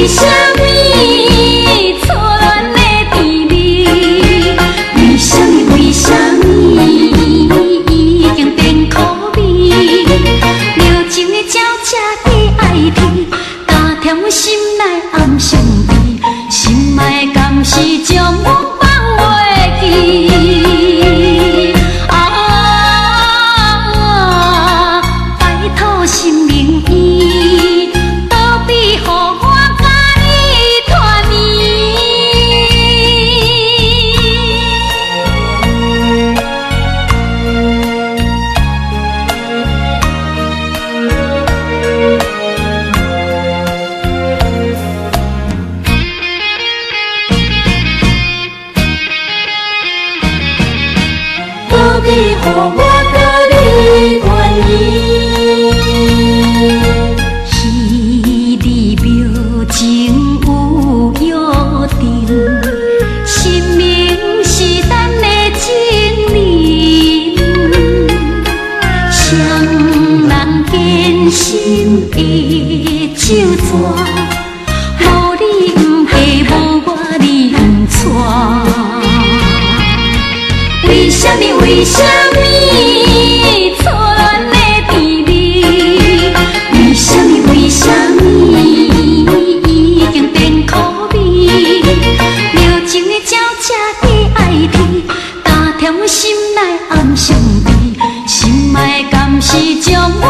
为什么错乱的甜蜜？为什么？为什么已经变苦味？热情的鸟车在爱啼，打甜我心内暗伤悲，心爱的甘是将我放袂记。拜托心明意，倒比予我甲你团圆。倒比予我甲你团圆。彼离妙情有约定，生命是咱的情人，双人坚心的手纸，无你不嫁，无我你不娶。为什么？为什么错乱的甜蜜？为什么？为什么已经变苦味？热情的鸟车在爱啼，打甜我心内暗伤悲，心爱的甘是将我